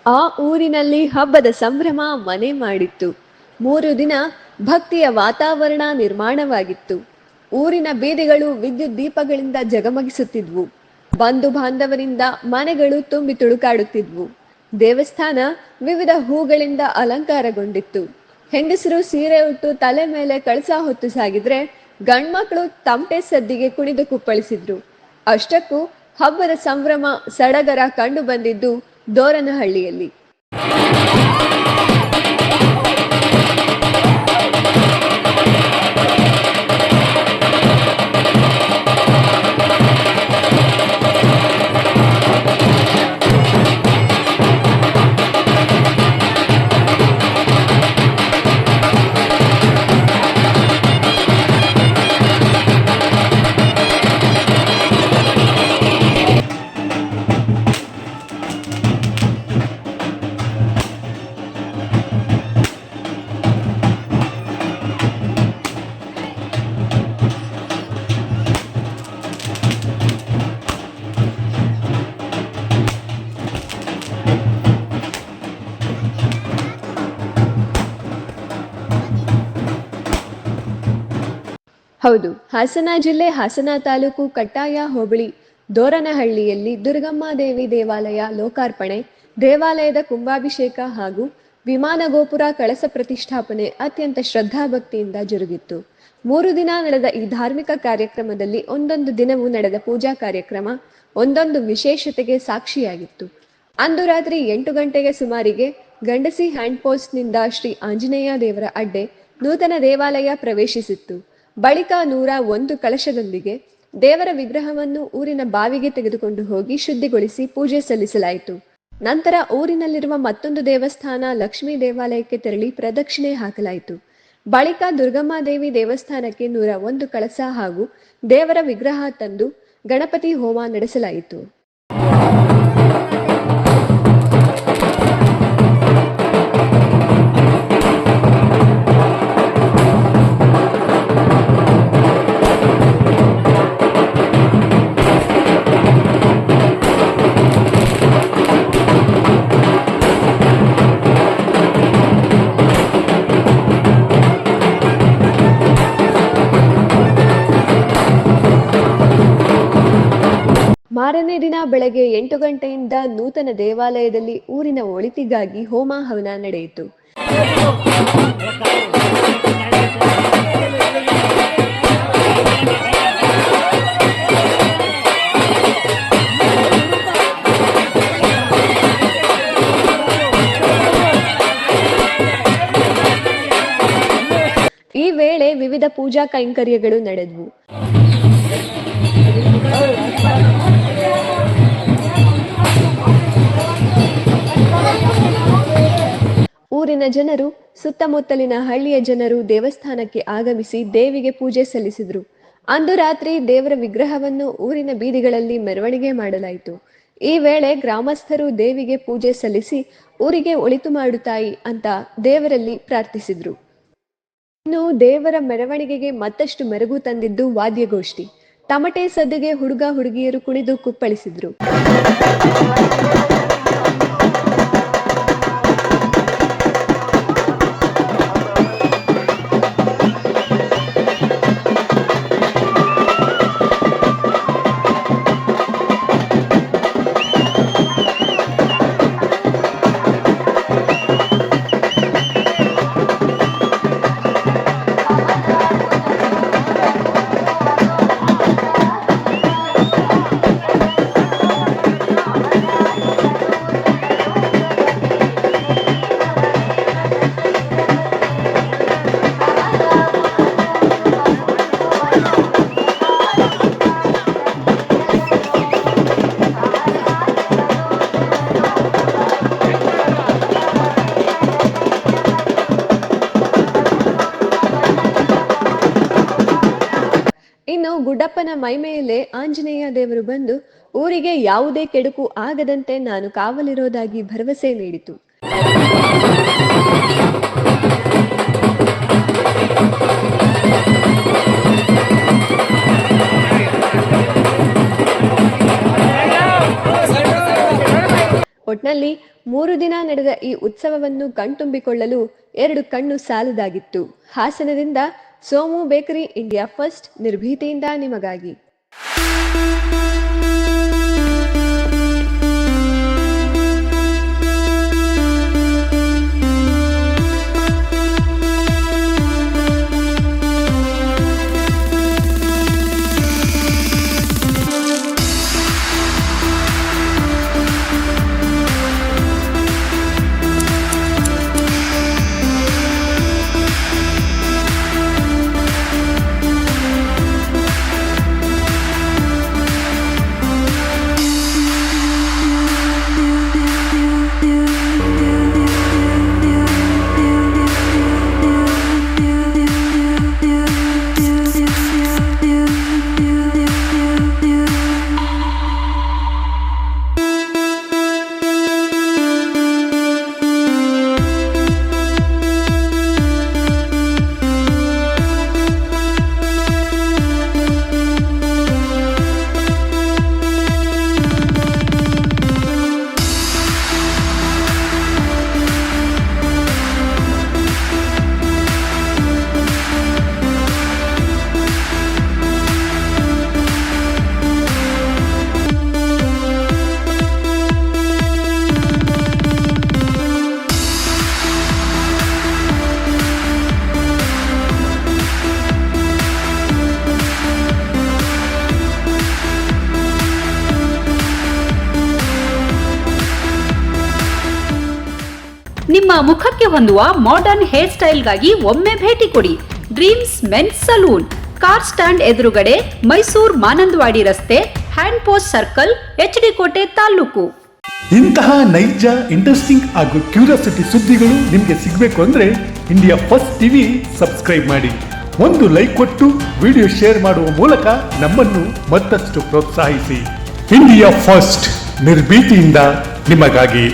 ಆ ಊರಿನಲ್ಲಿ ಹಬ್ಬದ ಸಂಭ್ರಮ ಮನೆ ಮಾಡಿತ್ತು. 3 ದಿನ ಭಕ್ತಿಯ ವಾತಾವರಣ ನಿರ್ಮಾಣವಾಗಿತ್ತು. ಊರಿನ ಬೀದಿಗಳು ವಿದ್ಯುತ್ ದೀಪಗಳಿಂದ ಜಗಮಗಿಸುತ್ತಿದ್ವು. ಬಂಧು ಬಾಂಧವರಿಂದ ಮನೆಗಳು ತುಂಬಿ ತುಳುಕಾಡುತ್ತಿದ್ವು. ದೇವಸ್ಥಾನ ವಿವಿಧ ಹೂಗಳಿಂದ ಅಲಂಕಾರಗೊಂಡಿತ್ತು. ಹೆಂಗಸರು ಸೀರೆ ಉಟ್ಟು ತಲೆ ಮೇಲೆ ಕಳಸ ಹೊತ್ತು ಸಾಗಿದ್ರೆ, ಗಂಡ್ಮಕ್ಳು ತಮಟೆ ಸದ್ದಿಗೆ ಕುಣಿದು ಕುಪ್ಪಳಿಸಿದ್ರು. ಅಷ್ಟಕ್ಕೂ ಹಬ್ಬದ ಸಂಭ್ರಮ ಸಡಗರ ಕಂಡು ಬಂದಿದ್ದು ದೋರನಹಳ್ಳಿಯಲ್ಲಿ. ಹೌದು, ಹಾಸನ ಜಿಲ್ಲೆ ಹಾಸನ ತಾಲೂಕು ಕಟ್ಟಾಯ ಹೋಬಳಿ ದೋರನಹಳ್ಳಿಯಲ್ಲಿ ದುರ್ಗಮ್ಮಾದೇವಿ ದೇವಾಲಯ ಲೋಕಾರ್ಪಣೆ, ದೇವಾಲಯದ ಕುಂಭಾಭಿಷೇಕ ಹಾಗೂ ವಿಮಾನ ಗೋಪುರ ಕಳಸ ಪ್ರತಿಷ್ಠಾಪನೆ ಅತ್ಯಂತ ಶ್ರದ್ಧಾಭಕ್ತಿಯಿಂದ ಜರುಗಿತ್ತು. 3 ದಿನ ನಡೆದ ಈ ಧಾರ್ಮಿಕ ಕಾರ್ಯಕ್ರಮದಲ್ಲಿ ಒಂದೊಂದು ದಿನವೂ ನಡೆದ ಪೂಜಾ ಕಾರ್ಯಕ್ರಮ ಒಂದೊಂದು ವಿಶೇಷತೆಗೆ ಸಾಕ್ಷಿಯಾಗಿತ್ತು. ಅಂದು ರಾತ್ರಿ 8 ಗಂಟೆಗೆ ಸುಮಾರಿಗೆ ಗಂಡಸಿ ಹ್ಯಾಂಡ್ ಪೋಸ್ಟ್ನಿಂದ ಶ್ರೀ ಆಂಜನೇಯ ದೇವರ ಅಡ್ಡೆ ನೂತನ ದೇವಾಲಯ ಪ್ರವೇಶಿಸಿತ್ತು. ಬಳಿಕ 101 ಕಳಶದೊಂದಿಗೆ ದೇವರ ವಿಗ್ರಹವನ್ನು ಊರಿನ ಬಾವಿಗೆ ತೆಗೆದುಕೊಂಡು ಹೋಗಿ ಶುದ್ಧಿಗೊಳಿಸಿ ಪೂಜೆ ಸಲ್ಲಿಸಲಾಯಿತು. ನಂತರ ಊರಿನಲ್ಲಿರುವ ಮತ್ತೊಂದು ದೇವಸ್ಥಾನ ಲಕ್ಷ್ಮೀ ದೇವಾಲಯಕ್ಕೆ ತೆರಳಿ ಪ್ರದಕ್ಷಿಣೆ ಹಾಕಲಾಯಿತು. ಬಳಿಕ ದುರ್ಗಮ್ಮಾದೇವಿ ದೇವಸ್ಥಾನಕ್ಕೆ 101 ಕಳಸ ಹಾಗೂ ದೇವರ ವಿಗ್ರಹ ತಂದು ಗಣಪತಿ ಹೋಮ ನಡೆಸಲಾಯಿತು. ಮಾರನೇ ದಿನ ಬೆಳಗ್ಗೆ 8 ಗಂಟೆಯಿಂದ ನೂತನ ದೇವಾಲಯದಲ್ಲಿ ಊರಿನ ಒಳಿತಿಗಾಗಿ ಹೋಮ ಹವನ ನಡೆಯಿತು. ಈ ವೇಳೆ ವಿವಿಧ ಪೂಜಾ ಕೈಂಕರ್ಯಗಳು ನಡೆದವು. ಊರಿನ ಜನರು, ಸುತ್ತಮುತ್ತಲಿನ ಹಳ್ಳಿಯ ಜನರು ದೇವಸ್ಥಾನಕ್ಕೆ ಆಗಮಿಸಿ ದೇವಿಗೆ ಪೂಜೆ ಸಲ್ಲಿಸಿದ್ರು. ಅಂದು ರಾತ್ರಿ ದೇವರ ವಿಗ್ರಹವನ್ನು ಊರಿನ ಬೀದಿಗಳಲ್ಲಿ ಮೆರವಣಿಗೆ ಮಾಡಲಾಯಿತು. ಈ ವೇಳೆ ಗ್ರಾಮಸ್ಥರು ದೇವಿಗೆ ಪೂಜೆ ಸಲ್ಲಿಸಿ ಊರಿಗೆ ಒಳಿತು ಮಾಡು ತಾಯಿ ಅಂತ ದೇವರಲ್ಲಿ ಪ್ರಾರ್ಥಿಸಿದ್ರು. ಇನ್ನು ದೇವರ ಮೆರವಣಿಗೆಗೆ ಮತ್ತಷ್ಟು ಮೆರುಗು ತಂದಿದ್ದು ವಾದ್ಯಗೋಷ್ಠಿ. ತಮಟೆ ಸದ್ದಿಗೆ ಹುಡುಗ ಹುಡುಗಿಯರು ಕುಣಿದು ಕುಪ್ಪಳಿಸಿದ್ರು. ಇನ್ನು ಗುಡ್ಡಪ್ಪನ ಮೈಮೇಲೆ ಆಂಜನೇಯ ದೇವರು ಬಂದು ಊರಿಗೆ ಯಾವುದೇ ಕೆಡುಕು ಆಗದಂತೆ ನಾನು ಕಾವಲಿರೋದಾಗಿ ಭರವಸೆ ನೀಡಿತು. ಒಟ್ನಲ್ಲಿ 3 ದಿನ ನಡೆದ ಈ ಉತ್ಸವವನ್ನು ಕಣ್ತುಂಬಿಕೊಳ್ಳಲು 2 ಕಣ್ಣು ಸಾಲದಾಗಿತ್ತು. ಹಾಸನದಿಂದ ಸೋಮು ಬೇಕರಿ, ಇಂಡಿಯಾ ಫಸ್ಟ್, ನಿರ್ಭೀತಿಯಿಂದ ನಿಮಗಾಗಿ. ನಿಮ್ಮ ಮುಖಕ್ಕೆ ಹೊಂದುವ ಮಾಡರ್ನ್ ಹೇರ್ ಸ್ಟೈಲ್ಗಾಗಿ ಒಮ್ಮೆ ಭೇಟಿ ಕೊಡಿ. Dreams men's salon, car stand ಎದುರುಗಡೆ, ಮೈಸೂರು ಮಾನಂದವಾಡಿ ರಸ್ತೆ, ಹ್ಯಾಂಡ್ ಪೋಸ್ಟ್ ಸರ್ಕಲ್, HD ಕೋಟೆ ತಾಲೂಕು. ಇಂತಹ ನೈಜ, ಇಂಟ್ರೆಸ್ಟಿಂಗ್ ಹಾಗೂ ಕ್ಯೂರಿಯಾಸಿಟಿ ಸುದ್ದಿಗಳು ನಿಮಗೆ ಸಿಗಬೇಕು ಅಂದ್ರೆ ಇಂಡಿಯಾ ಫಸ್ಟ್ ಟಿವಿ ಸಬ್ಸ್ಕ್ರೈಬ್ ಮಾಡಿ. ಒಂದು ಲೈಕ್ ಕೊಟ್ಟು ವಿಡಿಯೋ ಶೇರ್ ಮಾಡುವ ಮೂಲಕ ನಮ್ಮನ್ನು ಮತ್ತಷ್ಟು ಪ್ರೋತ್ಸಾಹಿಸಿ. ಇಂಡಿಯಾ ಫಸ್ಟ್, ನಿರ್ಭೀತಿಯಿಂದ ನಿಮಗಾಗಿ.